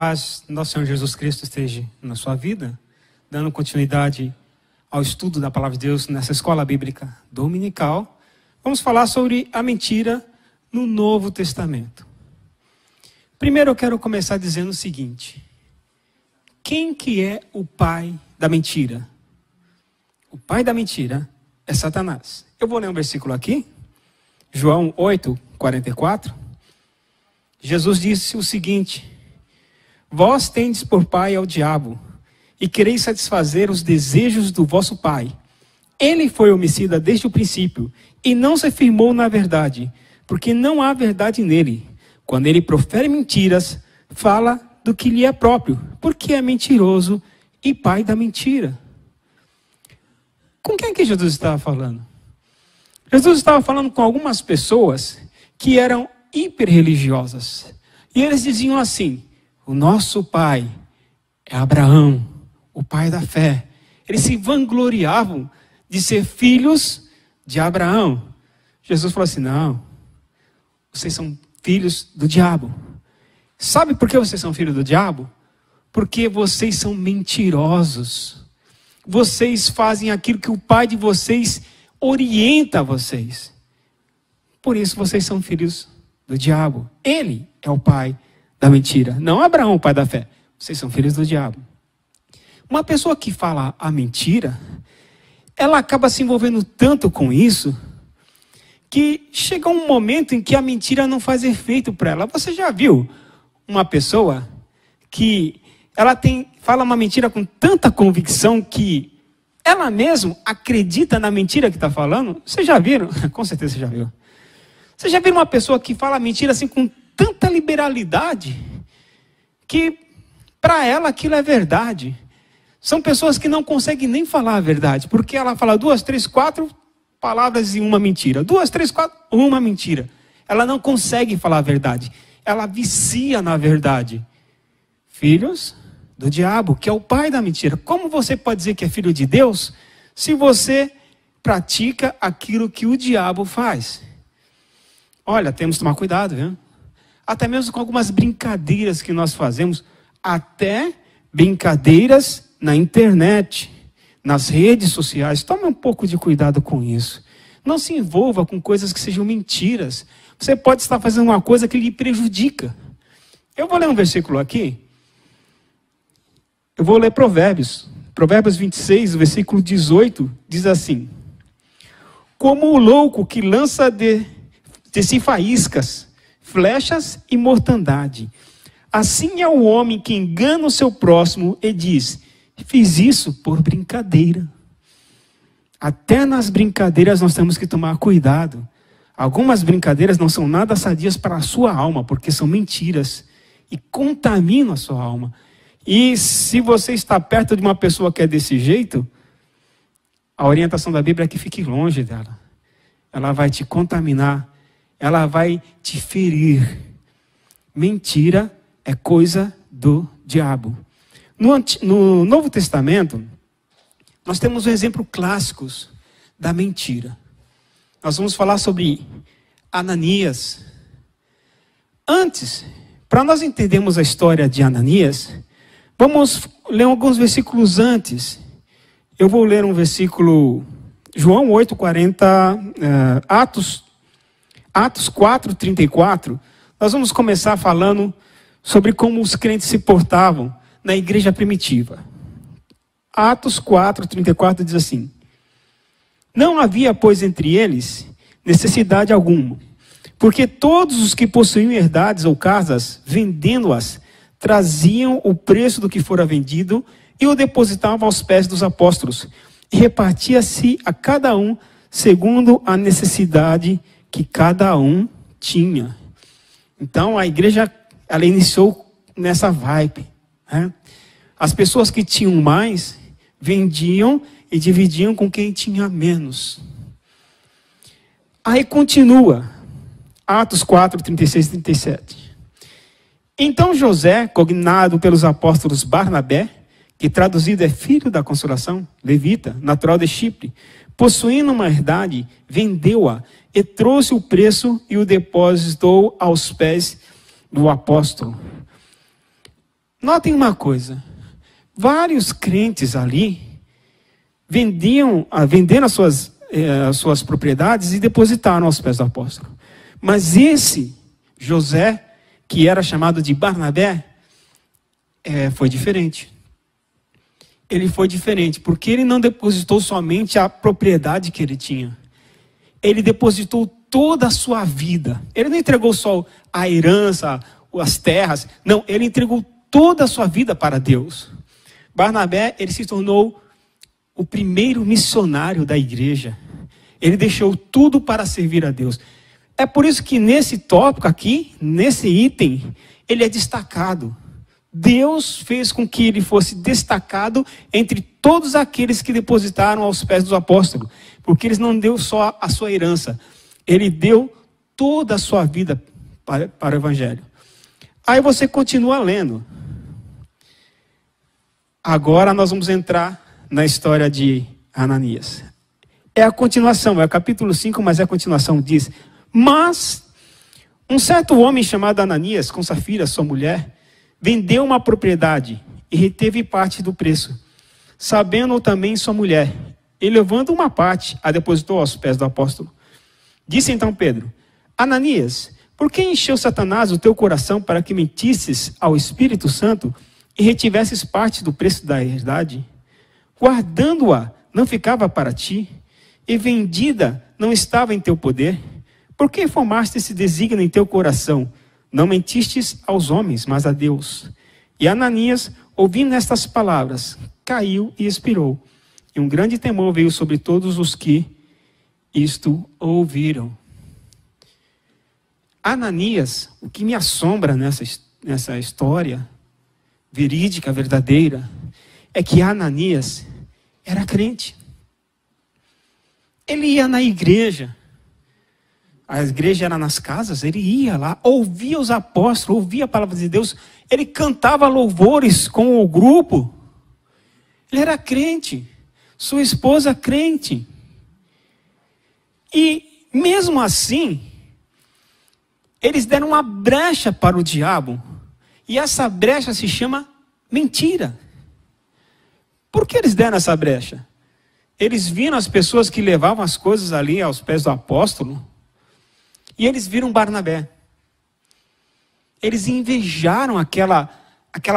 Mas nosso Senhor Jesus Cristo esteja na sua vida, dando continuidade ao estudo da Palavra de Deus nessa escola bíblica dominical. Vamos falar sobre a mentira no Novo Testamento. Primeiro eu quero começar dizendo o seguinte: quem que é o pai da mentira? O pai da mentira é Satanás. Eu vou ler um versículo aqui, João 8:44. Jesus disse o seguinte: vós tendes por pai ao diabo, e quereis satisfazer os desejos do vosso pai. Ele foi homicida desde o princípio, e não se firmou na verdade, porque não há verdade nele. Quando ele profere mentiras, fala do que lhe é próprio, porque é mentiroso e pai da mentira. Com quem que Jesus estava falando? Jesus estava falando com algumas pessoas que eram hiperreligiosas. E eles diziam assim: o nosso pai é Abraão, o pai da fé. Eles se vangloriavam de ser filhos de Abraão. Jesus falou assim: não, vocês são filhos do diabo. Sabe por que vocês são filhos do diabo? Porque vocês são mentirosos. Vocês fazem aquilo que o pai de vocês orienta vocês. Por isso vocês são filhos do diabo. Ele é o pai da mentira, não Abraão, o pai da fé. Vocês são filhos do diabo. Uma pessoa que fala a mentira, ela acaba se envolvendo tanto com isso, que chega um momento em que a mentira não faz efeito para ela. Você já viu uma pessoa que ela fala uma mentira com tanta convicção que ela mesma acredita na mentira que está falando? Vocês já viram? Com certeza você já viu. Você já viu uma pessoa que fala mentira assim com tanta liberalidade que para ela aquilo é verdade? São pessoas que não conseguem nem falar a verdade, porque ela fala 2, 3, 4 palavras e uma mentira. 2, 3, 4, uma mentira. Ela não consegue falar a verdade. Ela vicia na verdade. Filhos do diabo, que é o pai da mentira. Como você pode dizer que é filho de Deus se você pratica aquilo que o diabo faz? Olha, temos que tomar cuidado, viu? Até mesmo com algumas brincadeiras que nós fazemos, até brincadeiras na internet, nas redes sociais. Tome um pouco de cuidado com isso. Não se envolva com coisas que sejam mentiras. Você pode estar fazendo uma coisa que lhe prejudica. Eu vou ler um versículo aqui. Eu vou ler Provérbios. Provérbios 26, versículo 18, diz assim: como o louco que lança de si faíscas, flechas e mortandade, assim é o homem que engana o seu próximo e diz: fiz isso por brincadeira. Até nas brincadeiras nós temos que tomar cuidado. Algumas brincadeiras não são nada sadias para a sua alma, porque são mentiras e contaminam a sua alma. E se você está perto de uma pessoa que é desse jeito, a orientação da Bíblia é que fique longe dela. Ela vai te contaminar, ela vai te ferir. Mentira é coisa do diabo. No Novo Testamento, nós temos um exemplo clássico da mentira. Nós vamos falar sobre Ananias. Antes, para nós entendermos a história de Ananias, vamos ler alguns versículos antes. Eu vou ler um versículo, João 8:40, Atos 4:34. Nós vamos começar falando sobre como os crentes se portavam na igreja primitiva. Atos 4:34 diz assim: não havia, pois, entre eles necessidade alguma, porque todos os que possuíam herdades ou casas, vendendo-as, traziam o preço do que fora vendido e o depositavam aos pés dos apóstolos, e repartia-se a cada um segundo a necessidade que cada um tinha. Então a igreja, ela iniciou nessa vibe, né? As pessoas que tinham mais vendiam e dividiam com quem tinha menos. Aí continua, Atos 4, 36 e 37. Então José, cognado pelos apóstolos Barnabé, que traduzido é filho da consolação, levita, natural de Chipre, possuindo uma herdade, vendeu-a e trouxe o preço e o depositou aos pés do apóstolo. Notem uma coisa. Vários crentes ali venderam as suas propriedades e depositaram aos pés do apóstolo. Mas esse José, que era chamado de Barnabé, foi diferente. Ele foi diferente, porque ele não depositou somente a propriedade que ele tinha. Ele depositou toda a sua vida. Ele não entregou só a herança, as terras. Não, ele entregou toda a sua vida para Deus. Barnabé, ele se tornou o primeiro missionário da igreja. Ele deixou tudo para servir a Deus. É por isso que nesse tópico aqui, nesse item, ele é destacado. Deus fez com que ele fosse destacado entre todos aqueles que depositaram aos pés do apóstolo. Porque ele não deu só a sua herança. Ele deu toda a sua vida para o evangelho. Aí você continua lendo. Agora nós vamos entrar na história de Ananias. É a continuação, é o capítulo 5, mas é a continuação. Diz: mas um certo homem chamado Ananias, com Safira, sua mulher, vendeu uma propriedade e reteve parte do preço, sabendo também sua mulher, e levando uma parte, a depositou aos pés do apóstolo. Disse então Pedro: Ananias, por que encheu Satanás o teu coração para que mentisses ao Espírito Santo e retivesses parte do preço da herdade? Guardando-a não ficava para ti, e vendida não estava em teu poder? Por que formaste esse desígnio em teu coração? Não mentistes aos homens, mas a Deus. E Ananias, ouvindo estas palavras, caiu e expirou. E um grande temor veio sobre todos os que isto ouviram. Ananias, o que me assombra nessa história verídica, verdadeira, é que Ananias era crente. Ele ia na igreja. A igreja era nas casas, ele ia lá, ouvia os apóstolos, ouvia a palavra de Deus, ele cantava louvores com o grupo. Ele era crente, sua esposa crente. E mesmo assim, eles deram uma brecha para o diabo, e essa brecha se chama mentira. Por que eles deram essa brecha? Eles viram as pessoas que levavam as coisas ali aos pés do apóstolo, e eles viram Barnabé. Eles invejaram aquela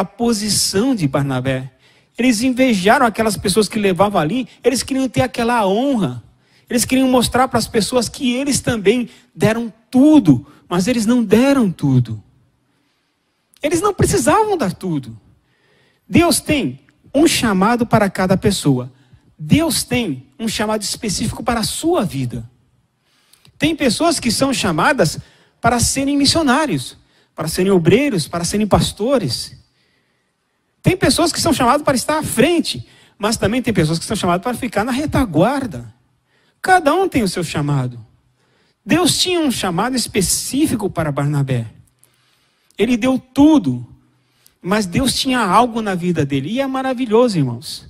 posição de Barnabé. Eles invejaram aquelas pessoas que levavam ali. Eles queriam ter aquela honra. Eles queriam mostrar para as pessoas que eles também deram tudo. Mas eles não deram tudo. Eles não precisavam dar tudo. Deus tem um chamado para cada pessoa. Deus tem um chamado específico para a sua vida. Tem pessoas que são chamadas para serem missionários, para serem obreiros, para serem pastores. Tem pessoas que são chamadas para estar à frente, mas também tem pessoas que são chamadas para ficar na retaguarda. Cada um tem o seu chamado. Deus tinha um chamado específico para Barnabé. Ele deu tudo, mas Deus tinha algo na vida dele. E é maravilhoso, irmãos.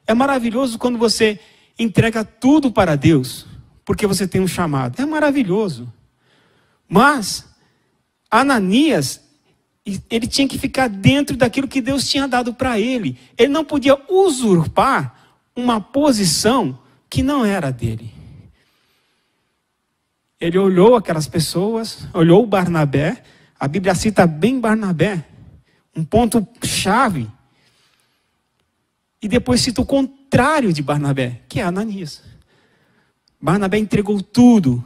É maravilhoso quando você entrega tudo para Deus, porque você tem um chamado. É maravilhoso. Mas Ananias, ele tinha que ficar dentro daquilo que Deus tinha dado para ele. Ele não podia usurpar uma posição que não era dele. Ele olhou aquelas pessoas, olhou Barnabé. A Bíblia cita bem Barnabé, um ponto chave. E depois cita o contrário de Barnabé, que é Ananias. Barnabé entregou tudo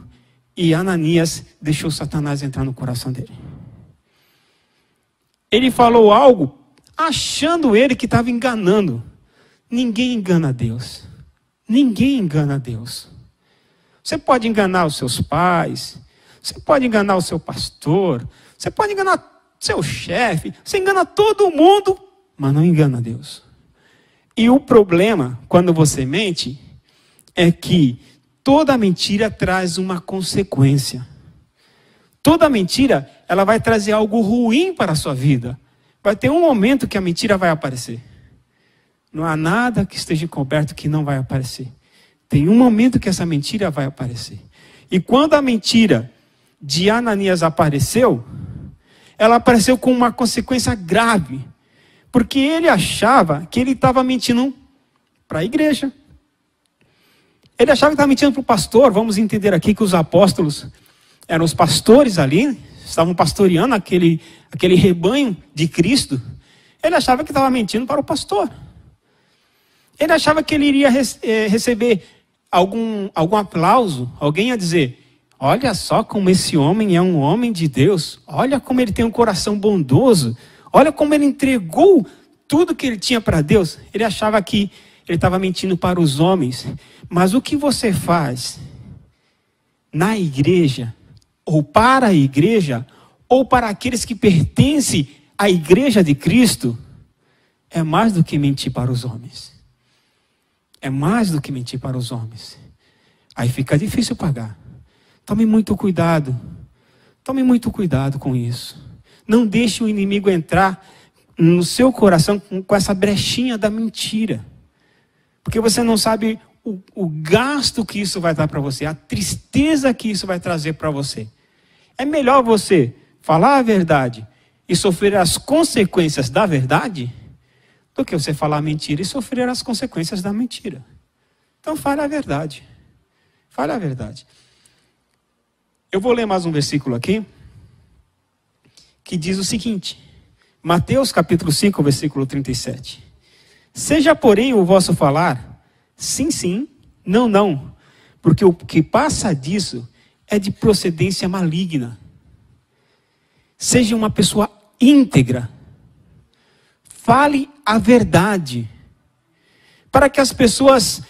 e Ananias deixou Satanás entrar no coração dele. Ele falou algo achando ele que estava enganando. Ninguém engana Deus. Ninguém engana Deus. Você pode enganar os seus pais, você pode enganar o seu pastor, você pode enganar seu chefe, você engana todo mundo, mas não engana Deus. E o problema, quando você mente, é que toda mentira traz uma consequência. Toda mentira, ela vai trazer algo ruim para a sua vida. Vai ter um momento que a mentira vai aparecer. Não há nada que esteja encoberto que não vai aparecer. Tem um momento que essa mentira vai aparecer. E quando a mentira de Ananias apareceu, ela apareceu com uma consequência grave. Porque ele achava que ele estava mentindo para a igreja. Ele achava que estava mentindo para o pastor. Vamos entender aqui que os apóstolos eram os pastores ali, estavam pastoreando aquele rebanho de Cristo. Ele achava que estava mentindo para o pastor. Ele achava que ele iria receber algum aplauso. Alguém ia dizer: olha só como esse homem é um homem de Deus. Olha como ele tem um coração bondoso. Olha como ele entregou tudo que ele tinha para Deus. Ele achava que ele estava mentindo para os homens. Mas o que você faz na igreja, ou para a igreja, ou para aqueles que pertencem à igreja de Cristo, é mais do que mentir para os homens. É mais do que mentir para os homens. Aí fica difícil pagar. Tome muito cuidado. Tome muito cuidado com isso. Não deixe o inimigo entrar no seu coração com essa brechinha da mentira. Porque você não sabe o gasto que isso vai dar para você, a tristeza que isso vai trazer para você. É melhor você falar a verdade e sofrer as consequências da verdade, do que você falar mentira e sofrer as consequências da mentira. Então fale a verdade. Fale a verdade. Eu vou ler mais um versículo aqui, que diz o seguinte. Mateus capítulo 5, versículo 37. Seja, porém, o vosso falar sim, sim, não, não, porque o que passa disso é de procedência maligna. Seja uma pessoa íntegra. Fale a verdade, para que as pessoas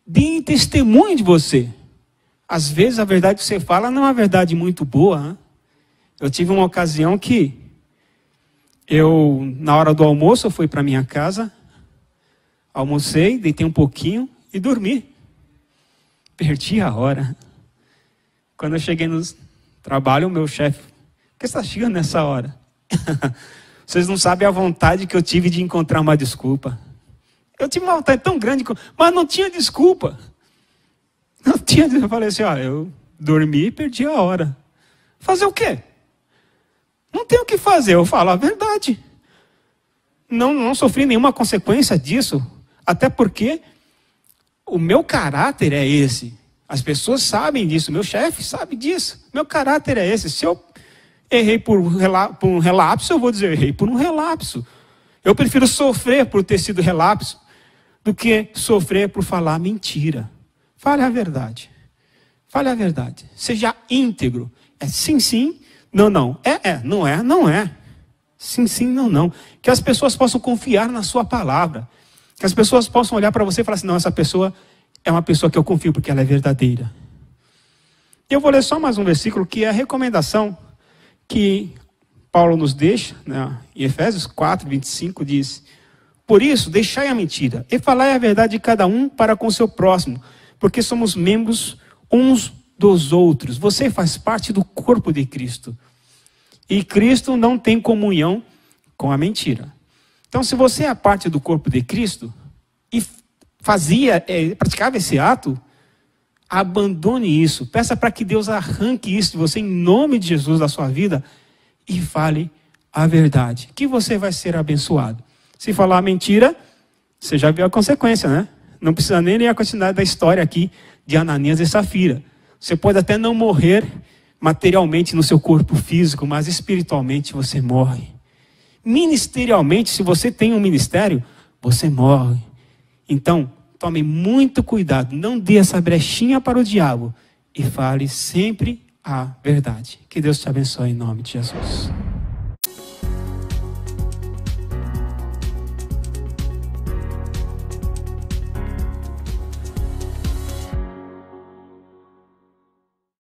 deem testemunho de você. Às vezes a verdade que você fala não é uma verdade muito boa. Hein? Eu tive uma ocasião que na hora do almoço, eu fui para minha casa, almocei, deitei um pouquinho e dormi. Perdi a hora. Quando eu cheguei no trabalho, o meu chefe: por que você está chegando nessa hora? Vocês não sabem a vontade que eu tive de encontrar uma desculpa. Eu tive uma vontade tão grande, mas não tinha desculpa. Não tinha. Eu falei assim: olha, eu dormi e perdi a hora. Fazer o quê? Não tenho o que fazer, eu falo a verdade. Não sofri nenhuma consequência disso. Até porque o meu caráter é esse. As pessoas sabem disso, meu chefe sabe disso. Meu caráter é esse. Se eu errei por um relapso, eu vou dizer: errei por um relapso. Eu prefiro sofrer por ter sido relapso do que sofrer por falar mentira. Fale a verdade. Fale a verdade. Seja íntegro. É sim, sim, não, não. Não é, não é. Sim, sim, não, não. Que as pessoas possam confiar na sua palavra. Que as pessoas possam olhar para você e falar assim: não, essa pessoa é uma pessoa que eu confio porque ela é verdadeira. Eu vou ler só mais um versículo, que é a recomendação que Paulo nos deixa, né? Em Efésios 4, 25, diz: por isso, deixai a mentira e falai a verdade de cada um para com o seu próximo, porque somos membros uns dos outros. Você faz parte do corpo de Cristo. E Cristo não tem comunhão com a mentira. Então, se você é parte do corpo de Cristo e praticava esse ato, abandone isso. Peça para que Deus arranque isso de você em nome de Jesus da sua vida e fale a verdade, que você vai ser abençoado. Se falar a mentira, você já viu a consequência, né? Não precisa nem ler a continuidade da história aqui de Ananias e Safira. Você pode até não morrer materialmente no seu corpo físico, mas espiritualmente você morre. Ministerialmente, se você tem um ministério, você morre. Então, tome muito cuidado, não dê essa brechinha para o diabo e fale sempre a verdade. Que Deus te abençoe em nome de Jesus.